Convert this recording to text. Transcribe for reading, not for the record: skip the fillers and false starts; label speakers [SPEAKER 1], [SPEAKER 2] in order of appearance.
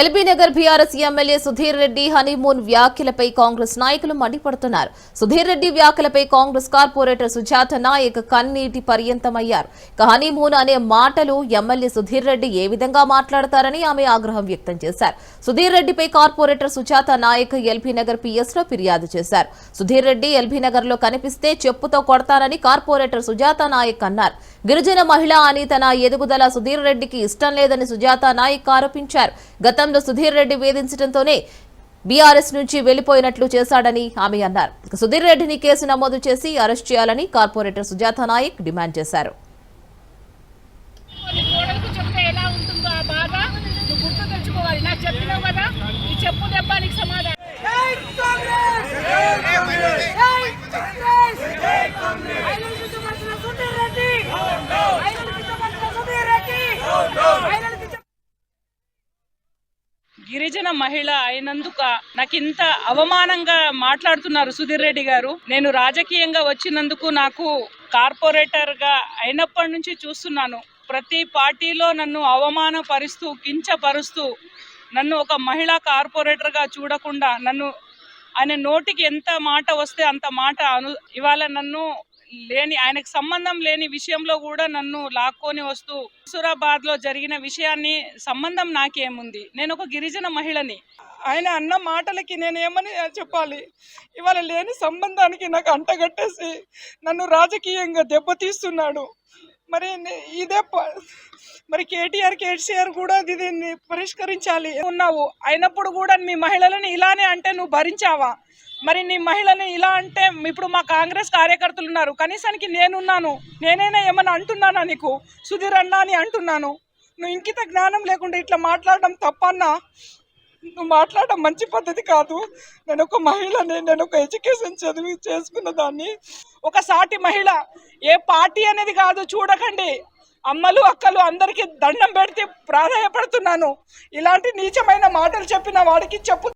[SPEAKER 1] LB Nagar BRS MLA Sudheer Reddy honeymoon వ్యాఖ్యలపై కాంగ్రెస్ నాయకులు మండిపడుతున్నారు. సుధీర్ రెడ్డి వ్యాఖ్యలపై కాంగ్రెస్ కార్పొరేటర్ సుజాత నాయక్ కన్నీటి పర్యంతమయ్యారు. హనీమూన్ అనే మాటలు ఎమ్మెల్యే సుధీర్ రెడ్డి ఏ విధంగా మాట్లాడతారని ఆమె ఆగ్రహం వ్యక్తం చేశారు. సుధీర్ రెడ్డిపై కార్పొరేటర్ సుజాత నాయక్ ఎల్బీ నగర్ పిఎస్ లో ఫిర్యాదు చేశారు. సుధీర్ రెడ్డి ఎల్బీ నగర్ లో కనిపిస్తే చెప్పుతో కొడతానని కార్పొరేటర్ సుజాత నాయక్ అన్నారు. గిరిజన మహిళ అని తన ఎదుగుదల సుధీర్ రెడ్డికి ఇష్టం లేదని సుజాత నాయక్ ఆరోపించారు. గతంలో సుధీర్ రెడ్డి వేధించడంతోనే బీఆర్ఎస్ నుంచి వెళ్లిపోయినట్లు చేశాడని ఆమె అన్నారు. సుధీర్ రెడ్డిని కేసు నమోదు చేసి అరెస్ట్ చేయాలని కార్పొరేటర్ సుజాత నాయక్ డిమాండ్ చేశారు.
[SPEAKER 2] గిరిజన మహిళ అయినందుక నాకు ఇంత అవమానంగా మాట్లాడుతున్నారు సుధీర్ రెడ్డి గారు. నేను రాజకీయంగా వచ్చినందుకు నాకు కార్పొరేటర్ గా అయినప్పటి నుంచి చూస్తున్నాను. ప్రతి పార్టీలో నన్ను అవమానపరుస్తూ కించపరుస్తూ నన్ను ఒక మహిళా కార్పొరేటర్ గా చూడకుండా నన్ను ఆయన నోటికి ఎంత మాట వస్తే అంత మాట ఇవాళ నన్ను ఆయనకు సంబంధం లేని విషయంలో కూడా నన్ను లాక్కొని వస్తూ హుజూరాబాద్ లో జరిగిన విషయాన్ని సంబంధం నాకేముంది? నేను ఒక గిరిజన మహిళని. ఆయన అన్న మాటలకి నేను ఏమని చెప్పాలి? ఇవాళ లేని సంబంధానికి నాకు అంటగట్టేసి నన్ను రాజకీయంగా దెబ్బతీస్తున్నాడు. మరి కేసీఆర్ కూడా దీన్ని పరిష్కరించాలి. ఉన్నావు అయినప్పుడు కూడా మీ మహిళలను ఇలానే అంటే నువ్వు భరించావా? మరి నీ మహిళని ఇలా అంటే ఇప్పుడు మా కాంగ్రెస్ కార్యకర్తలు ఉన్నారు, కనీసానికి నేనున్నాను. నేనైనా ఏమన్నా అంటున్నానా నీకు? సుధీర్ అన్నా అని అంటున్నాను. నువ్వు ఇంకిత జ్ఞానం లేకుండా ఇట్లా మాట్లాడడం తప్పన్నా? నువ్వు మాట్లాడడం మంచి పద్ధతి కాదు. నేను ఒక మహిళని, నేను ఒక ఎడ్యుకేషన్ చదివి చేసుకున్న దాన్ని, ఒక సాటి మహిళ. ఏ పార్టీ అనేది కాదు, చూడకండి. అమ్మలు అక్కలు అందరికీ దండం పెడితే ప్రాధాయపడుతున్నాను. ఇలాంటి నీచమైన మాటలు చెప్పిన వాడికి చెప్పు.